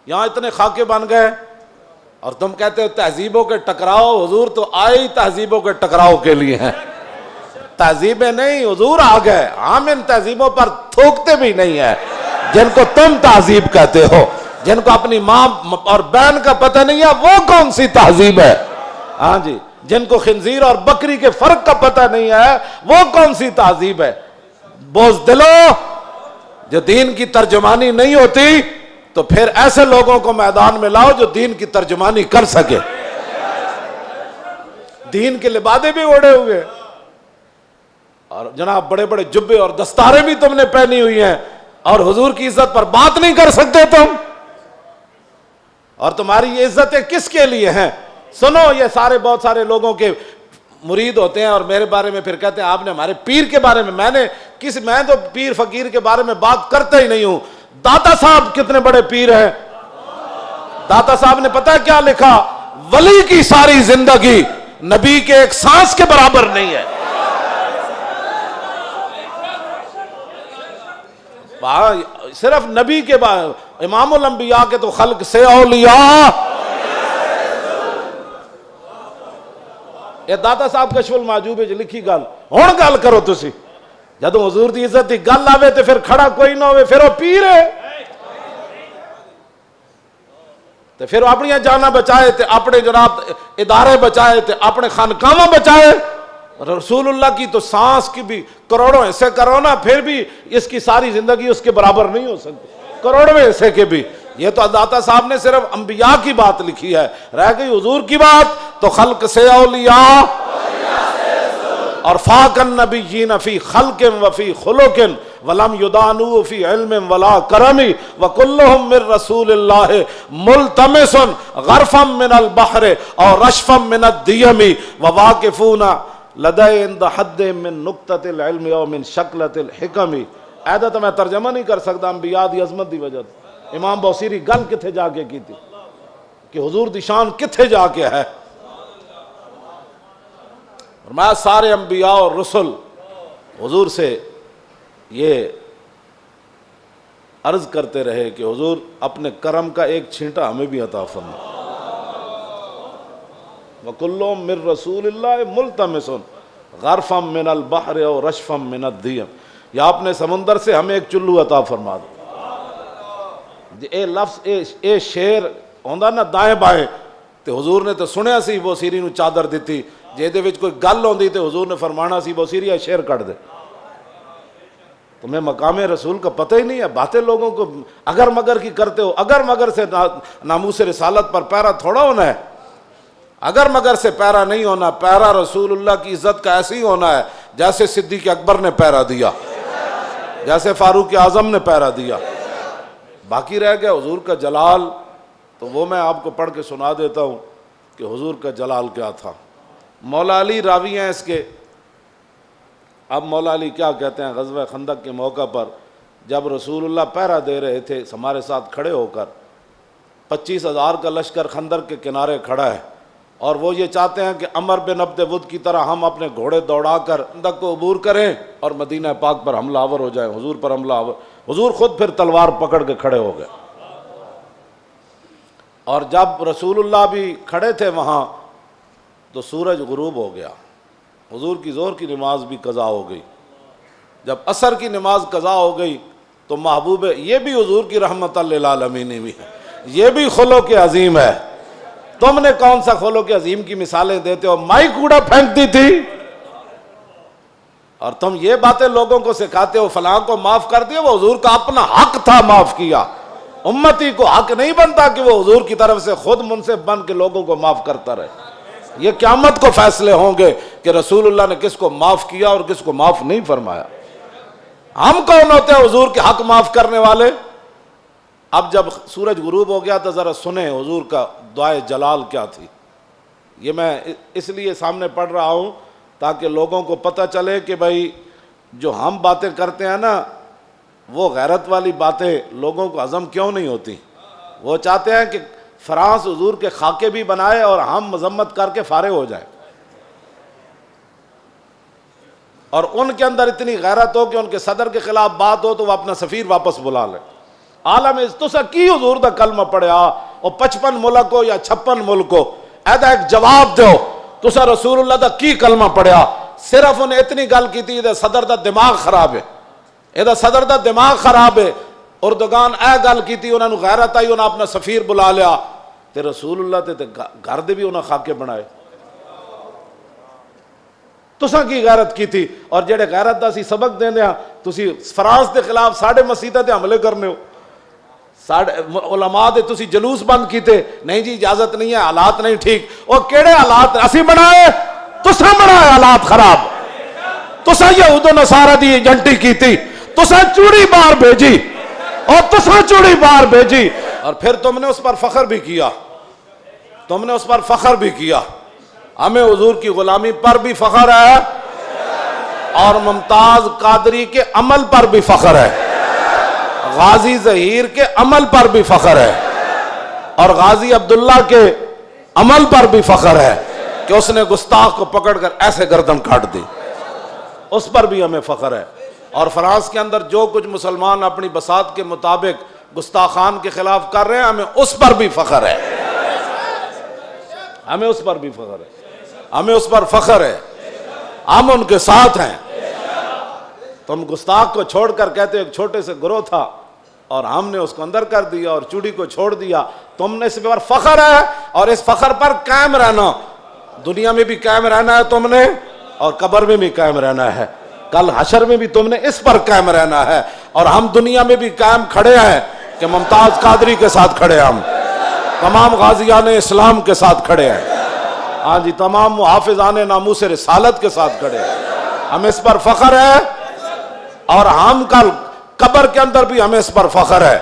یہاں اتنے خاکے بن گئے اور تم کہتے ہو تہذیبوں کے ٹکراؤ. حضور تو آئے ہی تہذیبوں کے ٹکراؤ کے لیے ہیں. تہذیبیں نہیں، حضور آ گئے. ہم ان تہذیبوں پر تھوکتے بھی نہیں ہیں جن کو تم تہذیب کہتے ہو. جن کو اپنی ماں اور بہن کا پتہ نہیں ہے وہ کون سی تہذیب ہے؟ ہاں جی. جن کو خنزیر اور بکری کے فرق کا پتہ نہیں ہے وہ کون سی تہذیب ہے؟ بزدلو، جو دین کی ترجمانی نہیں ہوتی تو پھر ایسے لوگوں کو میدان میں لاؤ جو دین کی ترجمانی کر سکے. دین کے لبادے بھی اوڑے ہوئے اور جناب بڑے بڑے جبے اور دستاریں بھی تم نے پہنی ہوئی ہیں اور حضور کی عزت پر بات نہیں کر سکتے تم. اور تمہاری یہ عزتیں کس کے لیے ہیں؟ سنو، یہ سارے بہت سارے لوگوں کے مرید ہوتے ہیں اور میرے بارے میں پھر کہتے ہیں آپ نے ہمارے پیر کے بارے میں. میں تو پیر فقیر کے بارے میں بات کرتا ہی نہیں ہوں. داتا صاحب کتنے بڑے پیر ہیں. داتا صاحب نے پتہ کیا لکھا؟ ولی کی ساری زندگی نبی کے ایک سانس کے برابر نہیں ہے. صرف نبی کے بعد امام الانبیاء کے تو خلق سے اولیاء. یہ داتا صاحب کشف المحجوب لکھی گل ہن گل کرو تسی. جدوں حضور دی عزت دی گل آوے تے پھر کھڑا کوئی نہ ہوئے پھر وہ پیر ہے. تے پھر اپنی جاناں بچائے تے اپنے جناب ادارے بچائے تے اپنے خانقاہاں بچائے. رسول اللہ کی تو سانس کی بھی کروڑوں حصے کرو نا پھر بھی اس کی ساری زندگی اس کے برابر نہیں ہو سکتی. کروڑویں حصے کے بھی. یہ تو داتا صاحب نے صرف انبیاء کی بات لکھی ہے. رہ گئی حضور کی بات تو خلق سے اولیاء اور فاق النبیین فی خلق وفی خلق ولم یدانو فی علم ولا کرم وکلہم من رسول اللہ ملتمس غرفا من البحر اور رشفا من الدیم وواقفون لدے عند حد من نقطۃ العلم او من شکلۃ الحکم. ایدہ تو میں ترجمہ نہیں کر سکتا انبیاء دی عظمت دی وجہ. امام بوسیری گل کتھے جا کے کی تھی کہ حضور دی شان کتھے جا کے ہے. فرمایا سارے انبیاء اور رسل حضور سے یہ عرض کرتے رہے کہ حضور اپنے کرم کا ایک چھینٹا ہمیں بھی عطا فرما. وَكُلُّهُم مِّن رَّسُولِ اللَّهِ مُلْتَمِسٌ غَرْفًا مِّنَ الْبَحْرِ اور رَشْفًا مِّنَ الدِّيَمِ. یا اپنے سمندر سے ہمیں ایک چلو عطا فرما دو. اے لفظ اے شیر ہوندا نا دائیں بائیں تے حضور نے تو سنیا سی بوسیری نو چادر دیتی. جے دے وچ کوئی گل ہوندی تے حضور نے فرمانا سی بوسیری شیر کٹ دے. تمہیں مقام رسول کا پتہ ہی نہیں ہے. باتیں لوگوں کو اگر مگر کی کرتے ہو. اگر مگر سے ناموس رسالت پر پیرا تھوڑا ہونا ہے. اگر مگر سے پیرا نہیں ہونا. پیرا رسول اللہ کی عزت کا ایسے ہی ہونا ہے جیسے صدیق اکبر نے پیرا دیا, جیسے فاروق اعظم نے پیرا دیا. باقی رہ گیا حضور کا جلال, تو وہ میں آپ کو پڑھ کے سنا دیتا ہوں کہ حضور کا جلال کیا تھا. مولا علی راوی ہیں اس کے. اب مولا علی کیا کہتے ہیں, غزوہ خندق کے موقع پر جب رسول اللہ پہرا دے رہے تھے ہمارے ساتھ کھڑے ہو کر, 25,000 کا لشکر خندق کے کنارے کھڑا ہے اور وہ یہ چاہتے ہیں کہ عمر بن عبد ود کی طرح ہم اپنے گھوڑے دوڑا کر خندق کو عبور کریں اور مدینہ پاک پر حملہ آور ہو جائیں, حضور پر حملہ آور. حضور خود پھر تلوار پکڑ کے کھڑے ہو گئے. اور جب رسول اللہ بھی کھڑے تھے وہاں تو سورج غروب ہو گیا. حضور کی ظہر کی نماز بھی قضا ہو گئی. جب عصر کی نماز قضا ہو گئی تو محبوب, یہ بھی حضور کی رحمت للعالمین بھی ہے, یہ بھی خلق عظیم ہے. تم نے کون سا خلق عظیم کی مثالیں دیتے ہو؟ مائی کوڑا پھینکتی تھی اور تم یہ باتیں لوگوں کو سکھاتے ہو فلاں کو معاف کر دیا. وہ حضور کا اپنا حق تھا, معاف کیا. امتی کو حق نہیں بنتا کہ وہ حضور کی طرف سے خود منصف بن کے لوگوں کو معاف کرتا رہے. یہ قیامت کو فیصلے ہوں گے کہ رسول اللہ نے کس کو معاف کیا اور کس کو معاف نہیں فرمایا. ہم کون ہوتے ہیں حضور کے حق معاف کرنے والے؟ اب جب سورج غروب ہو گیا تو ذرا سنیں حضور کا دعائے جلال کیا تھی. یہ میں اس لیے سامنے پڑھ رہا ہوں تاکہ لوگوں کو پتہ چلے کہ بھائی جو ہم باتیں کرتے ہیں نا وہ غیرت والی باتیں لوگوں کو ہضم کیوں نہیں ہوتی. وہ چاہتے ہیں کہ فرانس حضور کے خاکے بھی بنائے اور ہم مذمت کر کے فارغ ہو جائیں, اور ان کے اندر اتنی غیرت ہو کہ ان کے صدر کے خلاف بات ہو تو وہ اپنا سفیر واپس بلا لیں. عالم تسا کی حضور دا کلمہ پڑھیا او 55 ملک ہو یا 56 ملک ہو، ایدا ایک جواب دیو تسا رسول اللہ دا کی کلمہ پڑھیا؟ صرف انہیں اتنی گل کی تھی صدر دا دماغ خراب ہے، یہ صدر دا دماغ خراب ہے۔ اردگان اے گل کی تھی، انہوں نے غیرت آئی، انہوں نے اپنا سفیر بلا لیا تے رسول اللہ تے گھر دے بھی انہوں نے خاکے بنائے۔ تساں کی غیرت کی تھی؟ اور جڑے غیرت دا سی سبق دیندے ہاں، تسی فرانس دے خلاف ساڑھے مسیطہ تے حملے کرنے ہو، علماء دے تسی جلوس بند کیتے، نہیں جی اجازت نہیں ہے، حالات نہیں ٹھیک۔ اور کیڑے حالات اسی بنائے؟ تساں بنائے حالات خراب، تساں یہود و نصارہ دی ایجنٹی کی تھی، تساں چوڑی بار بھیجی اور تساں چوڑی بار بھیجی، اور پھر تم نے اس پر فخر بھی کیا، تم نے اس پر فخر بھی کیا۔ ہمیں حضور کی غلامی پر بھی فخر ہے اور ممتاز قادری کے عمل پر بھی فخر ہے، غازی ظہیر کے عمل پر بھی فخر ہے، اور غازی عبداللہ کے عمل پر بھی فخر ہے کہ اس نے گستاخ کو پکڑ کر ایسے گردن کاٹ دی، اس پر بھی ہمیں فخر ہے۔ اور فرانس کے اندر جو کچھ مسلمان اپنی بساط کے مطابق گستاخان کے خلاف کر رہے ہیں، ہمیں اس پر بھی فخر ہے، ہمیں اس پر بھی فخر ہے، ہمیں اس پر فخر ہے، ہم ان کے ساتھ ہیں۔ تم گستاخ کو چھوڑ کر کہتے ایک چھوٹے سے گروہ تھا اور ہم نے اس کو اندر کر دیا اور چوڑی کو چھوڑ دیا، تم نے اس پر فخر ہے، اور اس فخر پر قائم رہنا، دنیا میں بھی قائم رہنا ہے تم نے، اور قبر میں بھی قائم رہنا ہے، کل حشر میں بھی تم نے اس پر قائم رہنا ہے۔ اور ہم دنیا میں بھی قائم کھڑے ہیں کہ ممتاز قادری کے ساتھ کھڑے ہیں، ہم تمام غازیان اسلام کے ساتھ کھڑے ہیں، ہاں جی تمام محافظان ناموس رسالت کے ساتھ کھڑے ہیں، ہم اس پر فخر ہے، اور ہم کل قبر کے اندر بھی ہمیں اس پر فخر ہے،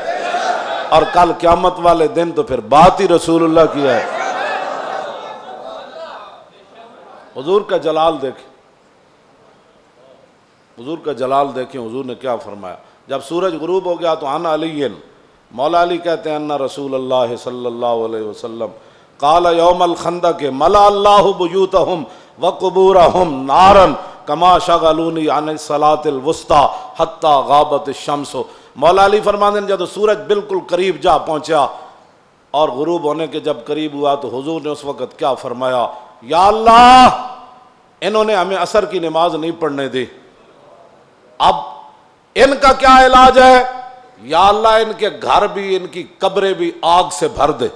اور کل قیامت والے دن تو پھر بات ہی رسول اللہ کی ہے۔ حضور کا جلال دیکھیں، حضور کا جلال دیکھیں، حضور نے کیا فرمایا جب سورج غروب ہو گیا تو انا علی، مولا علی کہتے ہیں ان رسول اللہ صلی اللہ علیہ وسلم قال یوم الخندق ملا اللہ بیوتہم وقبورہم نارا کما شغلونی عن الصلاۃ الوسطی حتی غابت الشمس۔ مولا علی فرماتے ہیں جب سورج بالکل قریب جا پہنچا اور غروب ہونے کے جب قریب ہوا تو حضور نے اس وقت کیا فرمایا، یا اللہ انہوں نے ہمیں عصر کی نماز نہیں پڑھنے دی، اب ان کا کیا علاج ہے؟ یا اللہ ان کے گھر بھی ان کی قبریں بھی آگ سے بھر دے۔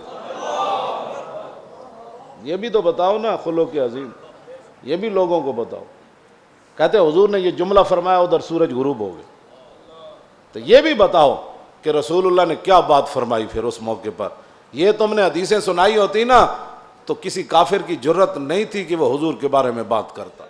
یہ بھی تو بتاؤ نا خلق عظیم، یہ بھی لوگوں کو بتاؤ۔ کہتے حضور نے یہ جملہ فرمایا ادھر سورج غروب ہو گئے، تو یہ بھی بتاؤ کہ رسول اللہ نے کیا بات فرمائی پھر اس موقع پر۔ یہ تم نے حدیثیں سنائی ہوتی نا تو کسی کافر کی جرت نہیں تھی کہ وہ حضور کے بارے میں بات کرتا۔